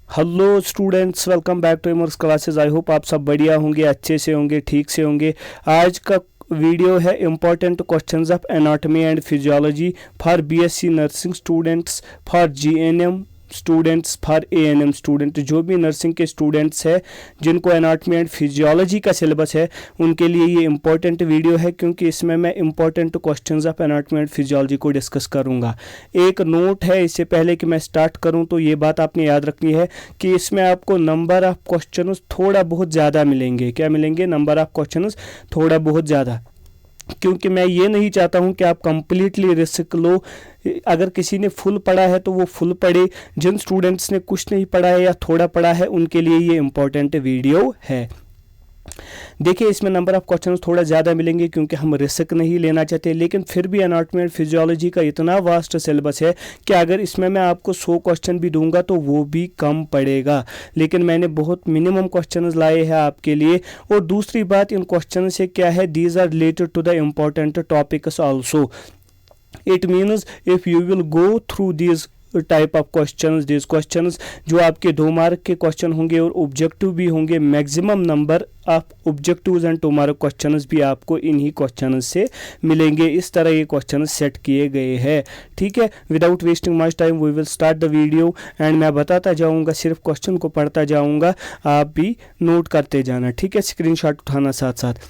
Hello students, welcome back to Immerse classes. I hope आप सब बढ़िया होंगे, अच्छे से होंगे, ठीक से होंगे। आज का वीडियो है important questions of anatomy and physiology for BSc nursing students, for GNM students, for ANM student. जो भी नर्सिंग के स्टूडेंट्स हैं जिनको एनाटॉमी एंड फिजियोलॉजी का सिलेबस है उनके लिए ये इम्पॉर्टेंट वीडियो है, क्योंकि इसमें मैं important questions of anatomy and physiology को डिस्कस करूँगा। एक नोट है इससे पहले कि मैं स्टार्ट करूँ, तो ये बात आपने याद रखनी है कि इसमें आपको नंबर ऑफ क्वेश्चंस थोड़ा बहुत ज़्यादा मिलेंगे। क्या मिलेंगे? नंबर ऑफ क्वेश्चंस थोड़ा बहुत ज़्यादा, क्योंकि मैं ये नहीं चाहता हूं कि आप कंप्लीटली रिस्क लो। अगर किसी ने फुल पढ़ा है तो वो फुल पढ़े, जिन स्टूडेंट्स ने कुछ नहीं पढ़ा है या थोड़ा पढ़ा है उनके लिए ये इम्पोर्टेंट वीडियो है। देखिए, इसमें नंबर ऑफ क्वेश्चंस थोड़ा ज़्यादा मिलेंगे क्योंकि हम रिस्क नहीं लेना चाहते, लेकिन फिर भी एनाटॉमी एंड फिजियोलॉजी का इतना वास्ट सिलेबस है कि अगर इसमें मैं आपको 100 क्वेश्चन भी दूंगा तो वो भी कम पड़ेगा। लेकिन मैंने बहुत मिनिमम क्वेश्चंस लाए हैं आपके लिए। और दूसरी बात, इन क्वेश्चन से क्या है, these are related to the important topics also. It means if you will go through these type of questions, this questions जो आपके 2 मार्क के क्वेश्चन होंगे और ऑब्जेक्टिव भी होंगे, maximum number of objectives and 2 mark questions भी आपको इन्हीं क्वेश्चंस से मिलेंगे। इस तरह ये क्वेश्चन सेट किए गए हैं। ठीक है, without wasting much time we will start the video and मैं बताता जाऊंगा, सिर्फ क्वेश्चन को पढ़ता जाऊंगा, आप भी नोट करते जाना। ठीक है, स्क्रीनशॉट उठाना साथ साथ।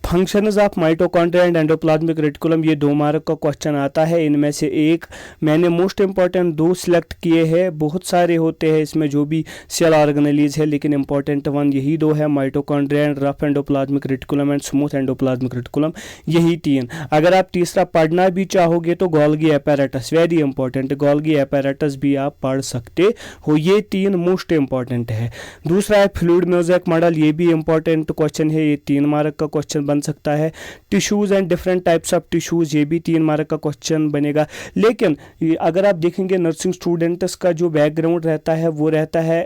Functions of mitochondria and endoplasmic reticulum, ये 2 मार्क का क्वेश्चन आता है। इनमें से एक मैंने मोस्ट इंपॉर्टेंट 2 सिलेक्ट किए हैं। बहुत सारे होते हैं इसमें जो भी सेल ऑर्गेनेलीज है, लेकिन इंपॉर्टेंट 1 यही 2 है, mitochondria and rough endoplasmic reticulum and smooth endoplasmic reticulum, यही 3। अगर आप तीसरा पढ़ना भी चाहोगे तो Golgi apparatus, very important, Golgi apparatus भी आप पढ़ सकते हो। ये 3 मोस्ट इंपॉर्टेंट है। दूसरा है फ्लूइड मोज़ेक मॉडल, ये भी इंपॉर्टेंट क्वेश्चन है, ये 3 मार्क का क्वेश्चन बन सकता है। Tissues and different types of tissues, ये भी 3 मार्क का क्वेश्चन बनेगा। लेकिन अगर आप देखेंगे नर्सिंग स्टूडेंट्स का जो बैकग्राउंड रहता है वो रहता है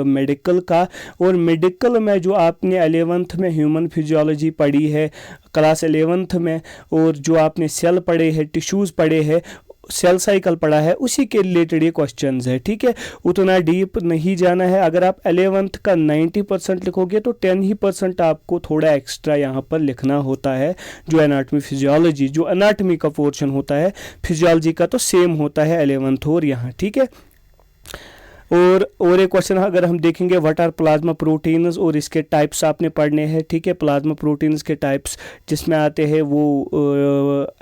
मेडिकल का, और मेडिकल में जो आपने 11th में ह्यूमन फिजियोलॉजी पढ़ी है क्लास 11th में, और जो आपने सेल पढ़े हैं, टिश्यूज पढ़े हैं, सेल साइकिल पढ़ा है, उसी के रिलेटेड ये क्वेश्चंस है। ठीक है, उतना डीप नहीं जाना है। अगर आप 11th का 90% लिखोगे तो 10% आपको थोड़ा एक्स्ट्रा यहाँ पर लिखना होता है। जो एनाटॉमी फिजियोलॉजी, जो एनाटॉमी का पोर्शन होता है, फिजियोलॉजी का तो सेम होता है 11th और यहाँ। ठीक है, और एक क्वेश्चन अगर हम देखेंगे, व्हाट आर प्लाज्मा प्रोटीन्स, और इसके टाइप्स आपने पढ़ने हैं। ठीक है, प्लाज्मा प्रोटीन्स के टाइप्स जिसमें आते हैं वो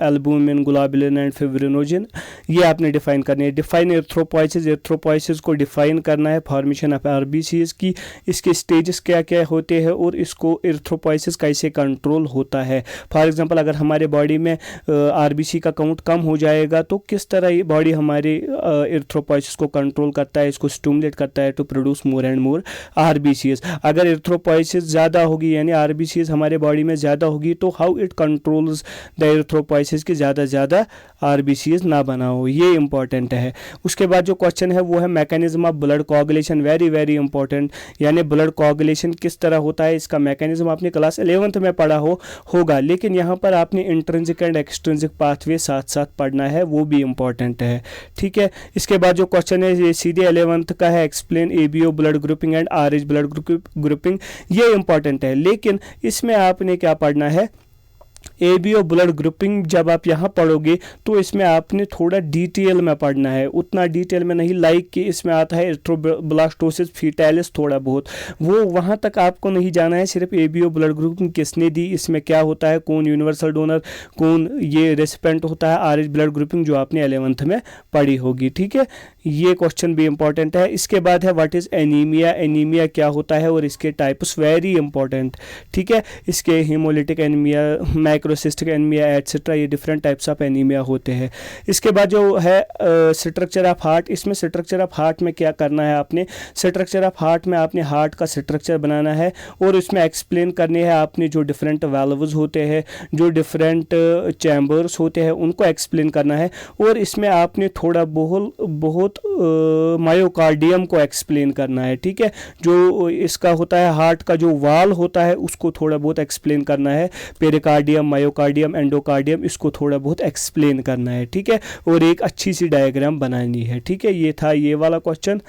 एल्बुमिन, ग्लोबुलिन एंड फिब्रिनोजन, ये आपने डिफाइन करने हैं। डिफाइन एरिथ्रोपोइसिस, एरिथ्रोपोइसिस को डिफाइन करना है। फॉर्मेशन ऑफ आरबीसीज की, इसके स्टेजेस क्या क्या होते हैं और इसको एरिथ्रोपोइसिस कैसे कंट्रोल होता है। फॉर एग्जांपल, अगर हमारे बॉडी में आरबीसी का काउंट कम हो जाएगा तो किस तरह ये बॉडी हमारे एरिथ्रोपोइसिस को कंट्रोल करता है, इसको स्टिमुलेट करता है to produce more and more RBCs. अगर एरिथ्रोपोइसिस ज़्यादा होगी, यानी आरबीसीज हमारे बॉडी में ज़्यादा होगी, तो how it controls the erythropoiesis की ज़्यादा आरबीसीज ना बनाओ, ये इंपॉर्टेंट है। उसके बाद जो क्वेश्चन है वो है mechanism of blood coagulation, very very important, यानी ब्लड कोआगुलेशन किस तरह होता है, इसका मैकेनिज्म आपने क्लास 11th में पढ़ा होगा, लेकिन यहाँ पर आपने इंट्रिंसिक एंड एक्सट्रिंसिक पाथवे साथ साथ पढ़ना है, वो भी इंपॉर्टेंट है। ठीक है, इसके बाद जो क्वेश्चन है ये सीधे 11th का है, explain ABO blood grouping and RH blood grouping, ये इंपॉर्टेंट है। लेकिन इसमें आपने क्या पढ़ना है, एबीओ ब्लड ग्रुपिंग जब आप यहाँ पढ़ोगे तो इसमें आपने थोड़ा डिटेल में पढ़ना है, उतना डिटेल में नहीं, लाइक कि इसमें आता है एरिथ्रोब्लास्टोसिस फीटालिस, थोड़ा बहुत वो वहाँ तक आपको नहीं जाना है। सिर्फ एबीओ ब्लड ग्रुपिंग किसने दी, इसमें क्या होता है, कौन यूनिवर्सल डोनर, कौन ये रेसिपेंट होता है, आरएच ब्लड ग्रुपिंग जो आपने 11th में पढ़ी होगी। ठीक है, ये क्वेश्चन भी इंपॉर्टेंट है। इसके बाद है व्हाट इज़ एनीमिया, एनीमिया क्या होता है और इसके टाइप्स, वेरी इंपॉर्टेंट। ठीक है, इसके हीमोलिटिक एनीमिया, माइक्रोसिस्टिक एनीमिया एटसेट्रा, ये डिफरेंट टाइप्स ऑफ एनीमिया होते हैं। इसके बाद जो है स्ट्रक्चर ऑफ हार्ट, इसमें स्ट्रक्चर ऑफ हार्ट में क्या करना है आपने, स्ट्रक्चर ऑफ हार्ट में आपने हार्ट का स्ट्रक्चर बनाना है और इसमें एक्सप्लेन करने हैं आपने जो डिफरेंट वाल्व्स होते हैं, जो डिफरेंट चैम्बर्स होते हैं, उनको एक्सप्लेन करना है। और इसमें आपने थोड़ा बहुत मायोकार्डियम को एक्सप्लेन करना है। ठीक है, जो इसका होता है हार्ट का जो वाल होता है उसको थोड़ा बहुत एक्सप्लेन करना है, पेरिकार्डियम, मायोकार्डियम, एंडोकार्डियम, इसको थोड़ा बहुत एक्सप्लेन करना है। ठीक है, और एक अच्छी सी डायग्राम बनानी है। ठीक है, ये था ये वाला क्वेश्चन।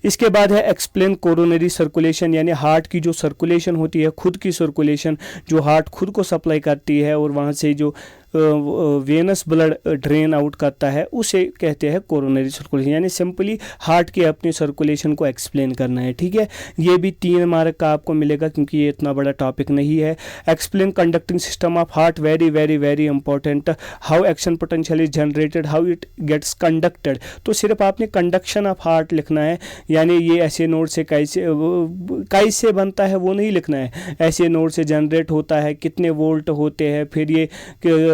इसके बाद है एक्सप्लेन कोरोनरी सर्कुलेशन, यानी हार्ट की जो सर्कुलेशन होती है, खुद की सर्कुलेशन जो हार्ट खुद को सप्लाई करती है और वहाँ से जो वेनस ब्लड ड्रेन आउट करता है उसे कहते हैं कोरोनरी सर्कुलेशन, यानी सिंपली हार्ट की अपनी सर्कुलेशन को एक्सप्लेन करना है। ठीक है, ये भी 3 मार्क का आपको मिलेगा क्योंकि ये इतना बड़ा टॉपिक नहीं है। Explain conducting system of heart, very very very important. How action potential is generated, how it gets conducted, तो सिर्फ आपने कंडक्शन ऑफ हार्ट लिखना है, यानी ये ऐसे नोड से कैसे बनता है वो नहीं लिखना है, ऐसे नोड से जनरेट होता है, कितने वोल्ट होते हैं, फिर ये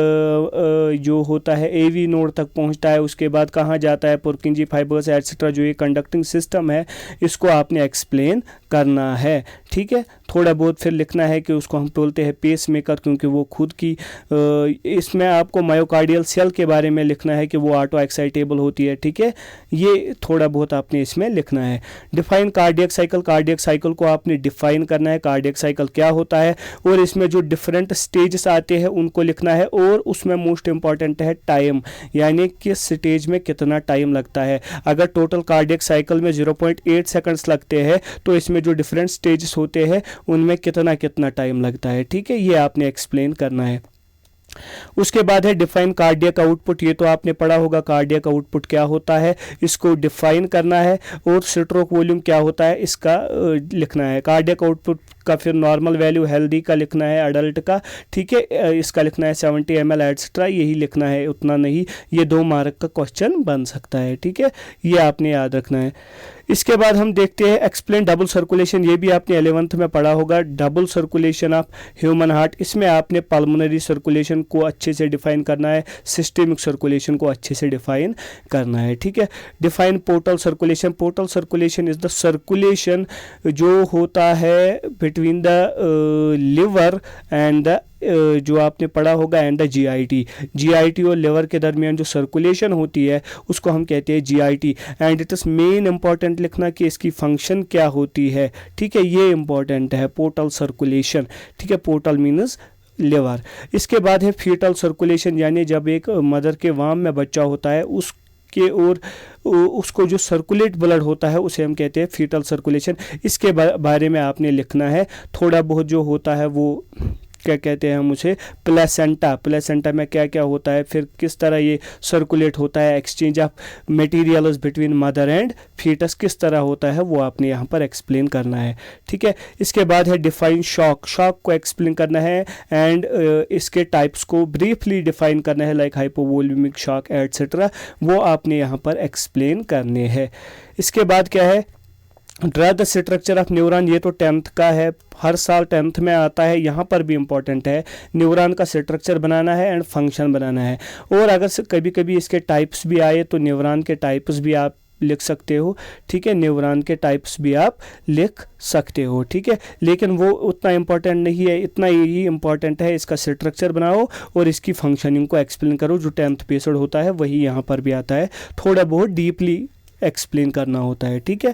जो होता है एवी नोड तक पहुंचता है, उसके बाद कहाँ जाता है, पुरकिंजी फाइबर्स एटसेट्रा, जो ये कंडक्टिंग सिस्टम है इसको आपने एक्सप्लेन करना है। ठीक है, थोड़ा बहुत फिर लिखना है कि उसको हम बोलते हैं पेस मेकर, क्योंकि वो खुद की इसमें आपको मायोकार्डियल सेल के बारे में लिखना है कि वो ऑटो एक्साइटेबल होती है। ठीक है, ये थोड़ा बहुत आपने इसमें लिखना है। Define cardiac cycle, cardiac cycle को आपने डिफाइन करना है, कार्डियक साइकिल क्या होता है, और इसमें जो डिफरेंट स्टेजेस आते हैं उनको लिखना है, और उसमें मोस्ट इंपॉर्टेंट है टाइम, यानी किस स्टेज में कितना टाइम लगता है। अगर टोटल कार्डियक साइकिल में 0.8 सेकंड्स लगते हैं तो इसमें जो डिफरेंट स्टेजेस होते हैं उनमें कितना कितना टाइम लगता है। ठीक है, ये आपने एक्सप्लेन करना है। उसके बाद है डिफाइन कार्डियक आउटपुट, ये तो आपने पढ़ा होगा कार्डियक आउटपुट क्या होता है, इसको डिफाइन करना है, और स्ट्रोक वॉल्यूम क्या होता है इसका लिखना है। कार्डियक आउटपुट का फिर नॉर्मल वैल्यू हेल्दी का लिखना है, अडल्ट का। ठीक है, इसका लिखना है 70 ml एटसेट्रा, यही लिखना है, उतना नहीं, ये 2 मार्क का क्वेश्चन बन सकता है। ठीक है, ये आपने याद रखना है। इसके बाद हम देखते हैं एक्सप्लेन डबल सर्कुलेशन, ये भी आपने 11th में पढ़ा होगा, double circulation of human heart. इसमें आपने पल्मोनरी सर्कुलेशन को अच्छे से डिफाइन करना है, सिस्टेमिक सर्कुलेशन को अच्छे से डिफाइन करना है। ठीक है, define portal circulation, portal circulation is the circulation जो होता है between the liver and the जो आपने पढ़ा होगा एंड द जीआईटी और लिवर के दरमियान जो सर्कुलेशन होती है उसको हम कहते हैं GIT, and it is main important लिखना कि इसकी फंक्शन क्या होती है। ठीक है, ये इंपॉर्टेंट है पोर्टल सर्कुलेशन। ठीक है, पोर्टल मीन्स लिवर। इसके बाद है फीटल सर्कुलेशन, यानी जब एक मदर के वाम में बच्चा होता है उसके और उसको जो सर्कुलेट ब्लड होता है उसे हम कहते हैं फीटल सर्कुलेशन। इसके बारे में आपने लिखना है, थोड़ा बहुत जो होता है वो क्या कहते हैं हम उसे प्लेसेंटा, प्लेसेंटा में क्या क्या होता है, फिर किस तरह ये सर्कुलेट होता है, exchange of materials between mother and foetus किस तरह होता है वो आपने यहाँ पर एक्सप्लेन करना है। ठीक है, इसके बाद है डिफाइन शॉक, शॉक को एक्सप्लेन करना है, एंड इसके टाइप्स को ब्रीफली डिफाइन करना है, लाइक हाइपोवोल्यूमिक शॉक एटसेट्रा, वो आपने यहाँ पर एक्सप्लेन करने हैं। इसके बाद क्या है, draw the structure of neuron, ये तो 10th का है, हर साल 10th में आता है, यहाँ पर भी इम्पोर्टेंट है, न्यूरॉन का स्ट्रक्चर बनाना है एंड फंक्शन बनाना है। और अगर कभी कभी इसके टाइप्स भी आए तो न्यूरॉन के टाइप्स भी आप लिख सकते हो। ठीक है, न्यूरॉन के टाइप्स भी आप लिख सकते हो। ठीक है, लेकिन वो उतना इम्पोर्टेंट नहीं है, इतना यही इम्पोर्टेंट है इसका स्ट्रक्चर बनाओ और इसकी फंक्शनिंग को एक्सप्लेन करो, जो 10th बेस्ड होता है वही यहाँ पर भी आता है, थोड़ा बहुत डीपली एक्सप्लेन करना होता है। ठीक है,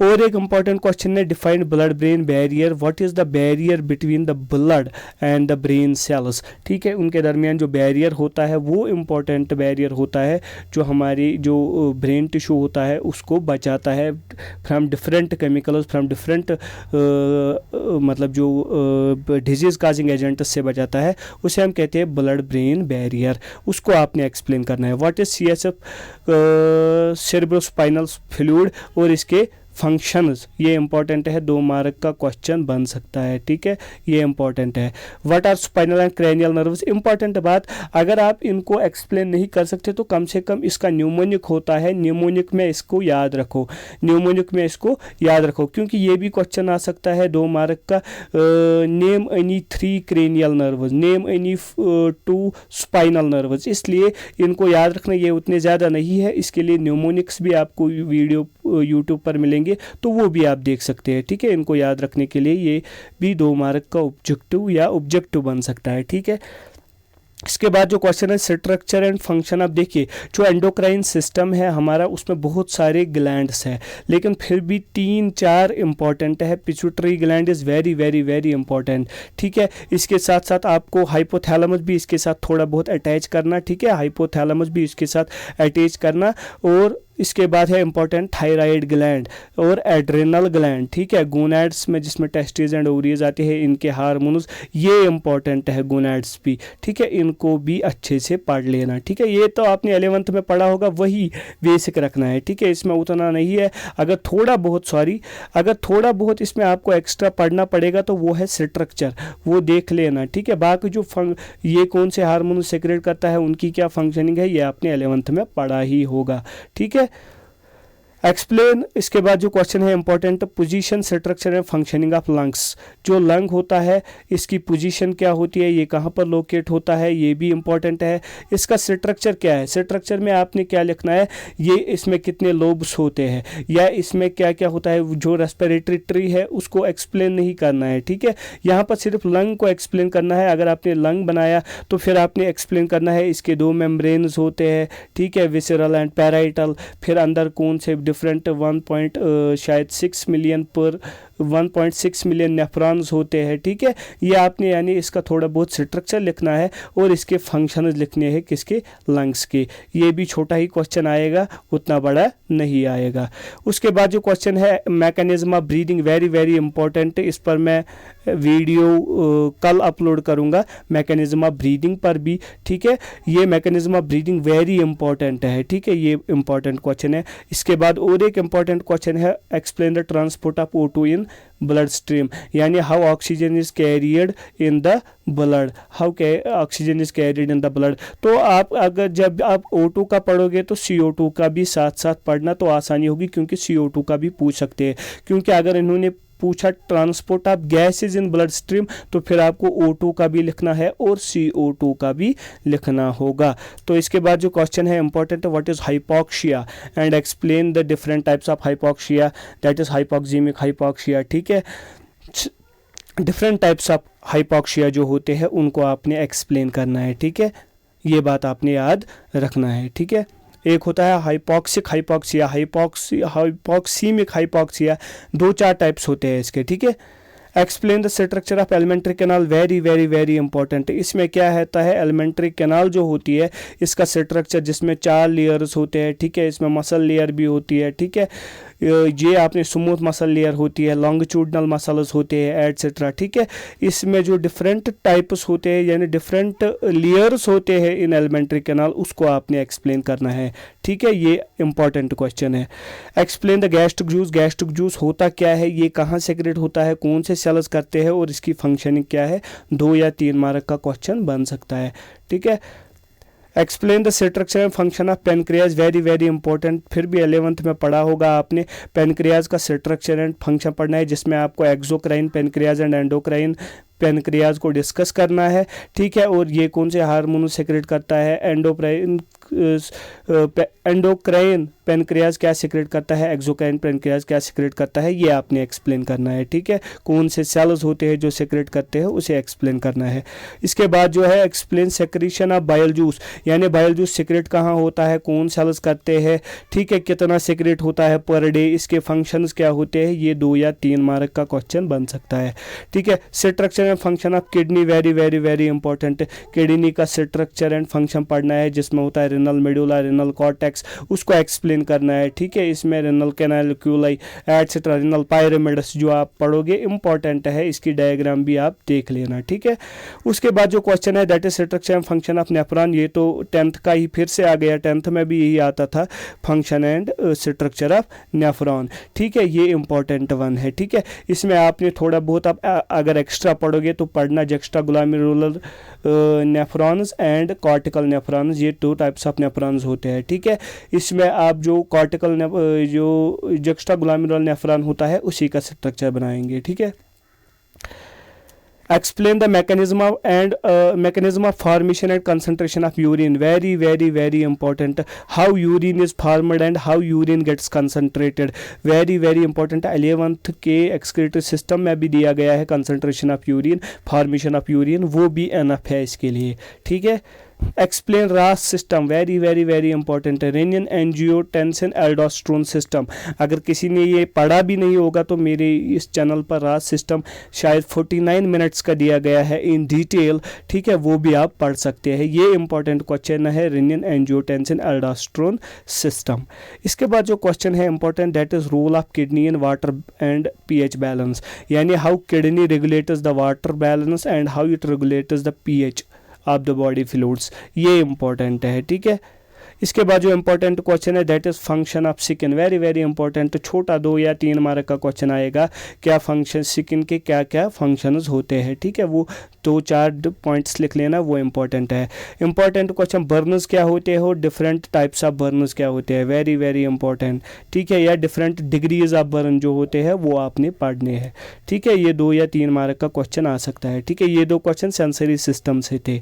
और एक इंपॉर्टेंट क्वेश्चन है defined blood brain barrier, what is the barrier between the blood and the brain cells. ठीक है, उनके दरमियान जो बैरियर होता है वो इम्पोर्टेंट बैरियर होता है जो हमारी जो ब्रेन टिश्यू होता है उसको बचाता है from different chemicals, from different मतलब जो डिजीज़ काजिंग एजेंट से बचाता है, उसे हम कहते हैं ब्लड ब्रेन बैरियर, उसको आपने एक्सप्लेन करना है। What is CSF cerebrospinal fluid और इसके फंक्शंस, ये इंपॉर्टेंट है, 2 मार्क का क्वेश्चन बन सकता है। ठीक है, ये इंपॉर्टेंट है। What are spinal and cranial nerves, important बात, अगर आप इनको एक्सप्लेन नहीं कर सकते तो कम से कम इसका न्यूमोनिक होता है, न्यूमोनिक में इसको याद रखो, न्यूमोनिक में इसको याद रखो, क्योंकि ये भी क्वेश्चन आ सकता है 2 मार्क का। Name any 3 cranial nerves, name any 2 spinal nerves, इसलिए इनको याद रखना, ये उतने ज़्यादा नहीं है, इसके लिए न्यूमोनिक्स भी आपको वीडियो यूट्यूब पर मिलेंगे तो वो भी आप देख सकते हैं। ठीक है, इनको याद रखने के लिए ये भी 2 मार्क का ऑब्जेक्टिव बन सकता है। ठीक है, इसके बाद जो क्वेश्चन है स्ट्रक्चर एंड फंक्शन, अब देखिए जो एंडोक्राइन सिस्टम है हमारा उसमें बहुत सारे ग्लैंड्स हैं, लेकिन फिर भी 3-4 इंपॉर्टेंट है। Pituitary gland is very very very important. ठीक है, इसके साथ साथ आपको हाइपोथैलेमस भी इसके साथ थोड़ा बहुत अटैच करना। ठीक है, हाइपोथैलेमस भी इसके साथ अटैच करना, और इसके बाद है इंपॉर्टेंट थायराइड ग्लैंड और एड्रेनल ग्लैंड, ठीक है। गोनैड्स में जिसमें टेस्टिस एंड ओवरीज आते हैं, इनके हार्मोन्स, ये इंपॉर्टेंट है गोनैड्स भी, ठीक है। इनको भी अच्छे से पढ़ लेना, ठीक है। ये तो आपने 11th में पढ़ा होगा, वही बेसिक रखना है, ठीक है। इसमें उतना नहीं है, अगर थोड़ा बहुत इसमें आपको एक्स्ट्रा पढ़ना पड़ेगा तो वो है स्ट्रक्चर, वो देख लेना, ठीक है। बाकी जो ये कौन से हार्मोन सेक्रेट करता है, उनकी क्या फंक्शनिंग है, ये आपने 11th में पढ़ा ही होगा, ठीक है। एक्सप्लेन, इसके बाद जो क्वेश्चन है important, position structure and functioning of lungs. जो लंग होता है इसकी पोजीशन क्या होती है, ये कहाँ पर लोकेट होता है, ये भी इंपॉर्टेंट है। इसका स्ट्रक्चर क्या है, स्ट्रक्चर में आपने क्या लिखना है, ये इसमें कितने लोब्स होते हैं, या इसमें क्या क्या होता है, जो रेस्पिरेटरी ट्री है उसको एक्सप्लेन नहीं करना है, ठीक है। यहाँ पर सिर्फ लंग को एक्सप्लेन करना है। अगर आपने लंग बनाया तो फिर आपने एक्सप्लेन करना है इसके 2 मेम्ब्रेन्स होते हैं, ठीक है, विसरल एंड पैराइटल, फिर अंदर कौन से डिफरेंट 1.6 मिलियन नेफ्रॉन्स होते हैं, ठीक है। ये आपने यानी इसका थोड़ा बहुत स्ट्रक्चर लिखना है और इसके फंक्शंस लिखने हैं किसके, लंग्स के। ये भी छोटा ही क्वेश्चन आएगा, उतना बड़ा नहीं आएगा। उसके बाद जो क्वेश्चन है mechanism of breathing, very very important, इस पर मैं वीडियो कल अपलोड करूंगा मैकेनिज्म ऑफ ब्रीदिंग पर भी, ठीक है। ये mechanism of breathing very important है, ठीक है, ये इंपॉर्टेंट क्वेश्चन है। इसके बाद और एक इंपॉर्टेंट क्वेश्चन है, explain the transport of O2 in blood stream, यानी how oxygen is carried in the blood, oxygen is carried in the blood. तो आप अगर जब आप O2 का पढ़ोगे तो CO2 का भी साथ साथ पढ़ना तो आसानी होगी, क्योंकि CO2 का भी पूछ सकते हैं। क्योंकि अगर इन्होंने पूछा transport of gases in blood stream तो फिर आपको O2 का भी लिखना है और CO2 का भी लिखना होगा। तो इसके बाद जो क्वेश्चन है important, what is hypoxia and explain the different types of hypoxia, that is hypoxemic hypoxia, ठीक है। डिफरेंट टाइप्स ऑफ हाइपोक्सिया जो होते हैं उनको आपने एक्सप्लेन करना है, ठीक है। ये बात आपने याद रखना है, ठीक है। एक होता है हाइपोक्सिक हाइपोक्सिया, हाइपोक्सीमिक हाइपोक्सिया, 2-4 टाइप्स होते हैं इसके, ठीक है। Explain the structure of alimentary canal, very very very important. इसमें क्या होता है, एलिमेंट्री कैनाल जो होती है इसका स्ट्रक्चर, जिसमें 4 लेयर्स होते हैं, ठीक है। इसमें मसल लेयर भी होती है, ठीक है। ये आपने स्मूथ मसल लेयर होती है, लॉन्गिट्यूडनल मसल्स होते हैं एटसेट्रा, ठीक है। इसमें जो डिफरेंट टाइप्स होते हैं यानी डिफरेंट लेयर्स होते हैं इन एलिमेंट्री कैनाल, उसको आपने एक्सप्लेन करना है, ठीक है। ये इंपॉर्टेंट क्वेश्चन है। Explain the gastric juice, gastric juice होता क्या है, ये कहाँ सेक्रेट होता है, कौन से सेल्स करते हैं और इसकी फंक्शनिंग क्या है, 2 या 3 मार्क का क्वेश्चन बन सकता है, ठीक है। Explain the structure and function of pancreas, very very important, फिर भी 11th में पढ़ा होगा आपने। पेनक्रियाज का स्ट्रक्चर एंड फंक्शन पढ़ना है, जिसमें आपको exocrine pancreas and endocrine pancreas को डिस्कस करना है, ठीक है। और ये कौन से हार्मोन सेक्रेट करता है, एंडोक्राइन पेनक्रियाज क्या सेक्रेट करता है, एक्सोक्राइन पेनक्रियाज क्या सेक्रेट करता है, ये आपने एक्सप्लेन करना है, ठीक है। कौन से सेल्स होते हैं जो सेक्रेट करते हैं उसे एक्सप्लेन करना है। इसके बाद जो है explain secretion of bile juice, यानी बाइल जूस सेक्रेट कहाँ होता है, कौन सेल्स करते हैं, ठीक है, कितना सेक्रेट होता है पर डे, इसके फंक्शंस क्या होते हैं, ये 2 या 3 मार्क का क्वेश्चन बन सकता है, ठीक है। Structure and function of kidney, very very very important, kidney का स्ट्रक्चर एंड फंक्शन पढ़ना है, जिसमें होता है रेनल मेडुला, रेनल कॉर्टेक्स, उसको एक्सप्लेन करना है, ठीक है। इसमें रेनल कैनालिक्यूलाई एटसेट्रा, रेनल पायरामिड्स जो आप पढ़ोगे इंपॉर्टेंट है, इसकी डायग्राम भी आप देख लेना, ठीक है। उसके बाद जो क्वेश्चन है that is structure and function of nephron, ये तो 10th का ही फिर से आ गया, 10th में भी यही आता था, function and structure of nephron, ठीक है। ये इंपॉर्टेंट वन है, ठीक है। इसमें आपने थोड़ा बहुत आप अगर एक्स्ट्रा पढ़ोगे तो पढ़ना जुक्स्टाग्लोमेरुलर नेफ्रॉन्स एंड कॉर्टिकल नेफ्रॉन्स, ये 2 टाइप्स ऑफ नेफ्रॉन्स होते हैं, ठीक है। इसमें आप जो कॉर्टिकल जो जुक्स्टाग्लोमेरुलर नेफ्रॉन होता है उसी का स्ट्रक्चर बनाएंगे, ठीक है। Explain the mechanism of formation and concentration of urine, very very very important, how urine is formed and how urine gets concentrated, very very important। 11th के excretory system में भी दिया गया है concentration of urine, formation of urine, वो भी enough है इसके लिए, ठीक है। एक्सप्लेन रास system, very very very important है। रेनिन एंजियोटेंसिन एल्डोस्टेरोन सिस्टम, अगर किसी ने ये पढ़ा भी नहीं होगा तो मेरे इस चैनल पर रास सिस्टम शायद 49 मिनट्स का दिया गया है इन डिटेल, ठीक है, वो भी आप पढ़ सकते हैं। ये इंपॉर्टेंट क्वेश्चन है, रेनिन एंजियोटेंसिन एल्डोस्टेरोन सिस्टम। इसके बाद जो क्वेश्चन है important, that is role of kidney in water and pH balance, यानी how kidney regulates the water balance and how it regulates the pH of the body fluids, ये important है, ठीक है। इसके बाद जो इंपॉर्टेंट क्वेश्चन है that is function of skin, very very important, छोटा 2 या 3 मार्क का क्वेश्चन आएगा, क्या फंक्शन स्किन के क्या क्या फंक्शंस होते हैं, ठीक है, वो 2-4 पॉइंट्स लिख लेना, वो इंपॉर्टेंट है। इंपॉर्टेंट क्वेश्चन, बर्नस क्या होते हैं और डिफरेंट टाइप्स ऑफ बर्नस क्या होते हैं, वेरी वेरी इंपॉर्टेंट, ठीक है, या डिफरेंट डिग्रीज ऑफ बर्न जो होते हैं वो आपने पढ़ने हैं, ठीक है। ये 2 या 3 मार्क का क्वेश्चन आ सकता है, ठीक है। ये 2 क्वेश्चन सेंसरी सिस्टम से थे।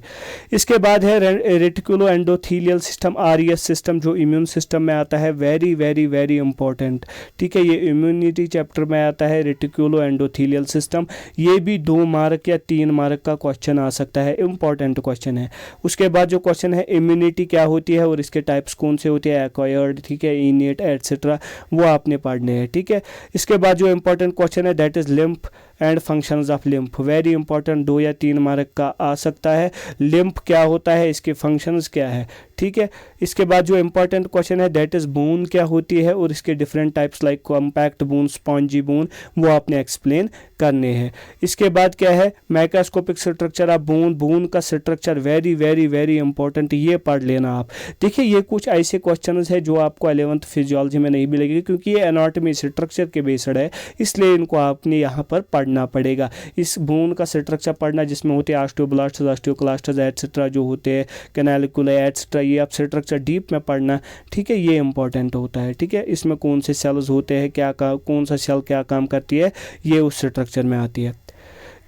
इसके बाद है reticulo endothelial system, RES system, जो इम्यून सिस्टम में आता है, वेरी वेरी वेरी इंपॉर्टेंट, ठीक है। ये इम्यूनिटी चैप्टर में आता है, रेटिकुलो एंडोथीलियल सिस्टम, ये भी 2 मार्क या 3 मार्क का क्वेश्चन आ सकता है, इंपॉर्टेंट क्वेश्चन है। उसके बाद जो क्वेश्चन है, इम्यूनिटी क्या होती है और इसके टाइप्स कौन से होते हैं, एक्वायर्ड, ठीक है, इनेट एटसेट्रा, वो आपने पढ़ने हैं, ठीक है। इसके बाद जो इंपॉर्टेंट क्वेश्चन है that is lymph and functions of lymph, very important, 2 या 3 मार्क का आ सकता है। लिम्फ क्या होता है, इसके फंक्शंस क्या है, ठीक है। इसके बाद जो इंपॉर्टेंट क्वेश्चन है दैट इज बोन क्या होती है और इसके different types like compact bone, spongy bone, वो आपने एक्सप्लेन करने हैं। इसके बाद क्या है, microscopic structure of bone, bone का structure, very very very important, ये पढ़ लेना आप। देखिए ये कुछ ऐसे क्वेश्चन है जो आपको 11th फिजियोलॉजी में नहीं मिलेगी, क्योंकि ये एनाटॉमी स्ट्रक्चर के बेस्ड है, इसलिए इनको आपने यहाँ पर पढ़ना पड़ेगा। इस बोन का स्ट्रक्चर पढ़ना जिसमें होते हैं ऑस्टियोब्लास्ट, ऑस्टियोक्लास्ट एटसेट्रा जो होते हैं, कैनालिकुला एटसेट्रा, ये आप स्ट्रक्चर डीप में पढ़ना, ठीक है, ये इंपॉर्टेंट होता है, ठीक है। इसमें कौन से सेल्स होते हैं, क्या कौन सा सेल क्या काम करती है, ये उस स्ट्रक्चर में आती है।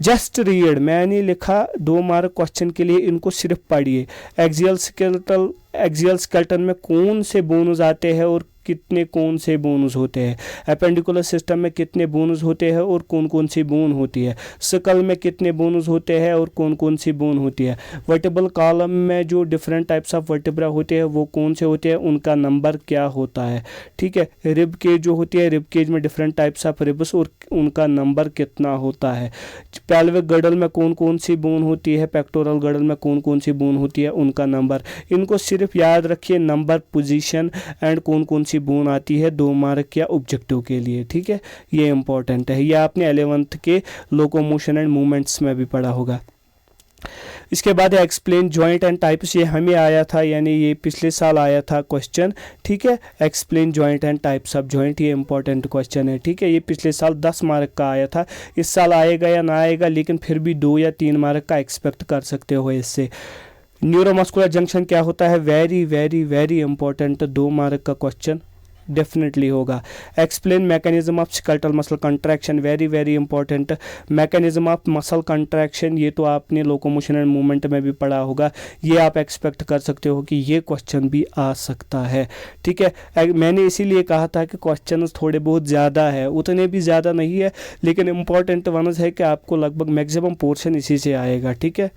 जस्ट रीड, मैंने लिखा 2 मार्क क्वेश्चन के लिए, इनको सिर्फ पढ़िए। एक्सियल स्केलेटन में कौन से बोन्स आते हैं और कितने कौन से बोन्स होते हैं, एपेंडिकुलर सिस्टम में कितने बोन्स होते हैं और कौन कौन सी बोन होती है, स्कल में कितने बोन्स होते हैं और कौन कौन सी बोन होती है, वर्टिब्रल कॉलम में जो डिफरेंट टाइप्स ऑफ वर्टिब्रा होते हैं वो कौन से होते हैं, उनका नंबर क्या होता है, ठीक है। रिब केज जो होती है, रिब केज में डिफरेंट टाइप्स ऑफ रिब्स और उनका नंबर कितना होता है। पेल्विक गर्डल में कौन कौन सी बोन होती है, पेक्टोरल गर्डल में कौन कौन सी बोन होती है, उनका नंबर, इनको सिर्फ याद रखिए, नंबर, पोजीशन एंड कौन कौन सी बोन आती है 2 मार्क या ऑब्जेक्टिव के लिए, ठीक है, ये इंपॉर्टेंट है। यह आपने 11th के लोकोमोशन एंड मूवमेंट्स में भी पढ़ा होगा। इसके बाद है एक्सप्लेन जॉइंट एंड टाइप्स, ये हमें आया था, यानी ये पिछले साल आया था क्वेश्चन, ठीक है। Explain joint and types of joint, ये इंपॉर्टेंट क्वेश्चन है, ठीक है। ये पिछले साल 10 मार्क का आया था, इस साल आएगा या ना आएगा, लेकिन फिर भी 2 या 3 मार्क का एक्सपेक्ट कर सकते हो इससे। न्यूरोमस्कुलर जंक्शन क्या होता है, very very very important, 2 mark का क्वेश्चन डेफिनेटली होगा। Explain mechanism of skeletal muscle contraction, very very important, mechanism of muscle contraction, ये तो आपने लोकोमोशन एंड मूवमेंट में भी पढ़ा होगा, ये आप एक्सपेक्ट कर सकते हो कि ये क्वेश्चन भी आ सकता है, ठीक है। मैंने इसीलिए कहा था कि क्वेश्चन थोड़े बहुत ज़्यादा है, उतने भी ज़्यादा नहीं है, लेकिन इंपॉर्टेंट वनस है कि आपको लगभग मैक्सिमम पोर्शन इसी से आएगा, ठीक है।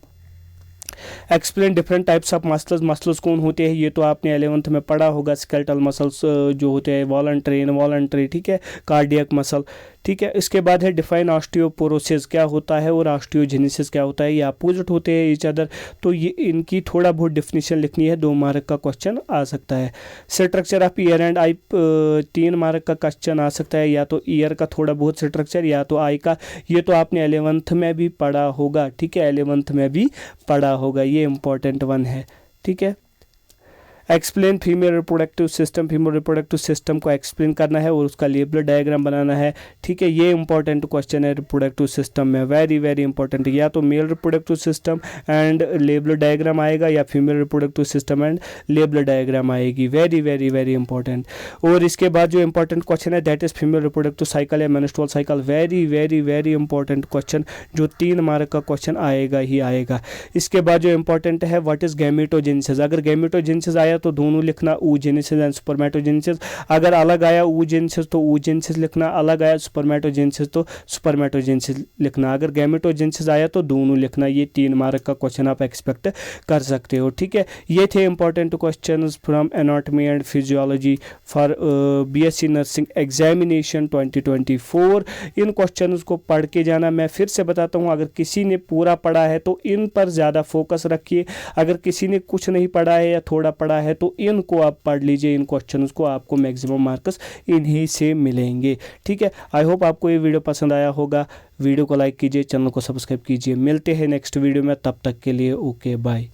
Explain different types of muscles, muscles कौन होते हैं, ये तो आपने 11th में पढ़ा होगा, स्केलेटल मसल्स जो होते हैं, वॉलंटरी, इनवॉलंटरी, ठीक है, कार्डियक मसल, ठीक है। इसके बाद है डिफाइन ऑस्टियोपोरोसिस क्या होता है और ऑस्टियोजेनेसिस क्या होता है, ये अपोजिट होते हैं ईच अदर, तो ये इनकी थोड़ा बहुत डिफिनीशन लिखनी है, 2 मार्क का क्वेश्चन आ सकता है। Structure of year and I, 3 mark का क्वेश्चन आ सकता है, या तो ईयर का थोड़ा बहुत स्ट्रक्चर या तो आई का, ये तो आपने 11th में भी पढ़ा होगा, ठीक है, 11th में भी पढ़ा होगा, ये इंपॉर्टेंट वन है, ठीक है। Explain female reproductive system, female reproductive system को एक्सप्लेन करना है और उसका लेबल डायग्राम बनाना है, ठीक है, ये इंपॉर्टेंट क्वेश्चन है रिप्रोडक्टिव सिस्टम में, वेरी वेरी इंपॉर्टेंट, या तो male reproductive system and label diagram आएगा या female reproductive system and label diagram आएगी, वेरी वेरी वेरी इंपॉर्टेंट। और इसके बाद जो इंपॉर्टेंट क्वेश्चन है that is female reproductive cycle या menstrual cycle, very very very important question, जो 3 मार्क का क्वेश्चन आएगा ही आएगा। इसके बाद जो इंपॉर्टेंट है व्हाट इज गैमेटोजेनेसिस, अगर गैमेटोजेनेसिस आया तो दोनों लिखना, oogenesis एंड spermatogenesis। अगर अलग आया oogenesis तो oogenesis लिखना, अलग आया spermatogenesis तो spermatogenesis लिखना। अगर gametogenesis आया तो दोनों लिखना। ये 3 मार्क का क्वेश्चन आप एक्सपेक्ट कर सकते हो, ठीक है। ये थे important questions from anatomy and physiology for BSc nursing examination 2024। In questions को पढ़ के जाना। मैं फिर से बताता हूँ, अगर किसी ने पूरा पढ़ा है तो इन पर ज़्यादा फोकस रखिए, अगर किसी ने कुछ नहीं पढ़ा है या थोड़ा पढ़ा है तो इनको आप पढ़ लीजिए। इन क्वेश्चंस को, आपको मैक्सिमम मार्क्स इन्हीं से मिलेंगे, ठीक है। आई होप आपको ये वीडियो पसंद आया होगा। वीडियो को लाइक कीजिए, चैनल को सब्सक्राइब कीजिए। मिलते हैं नेक्स्ट वीडियो में, तब तक के लिए ओके बाय।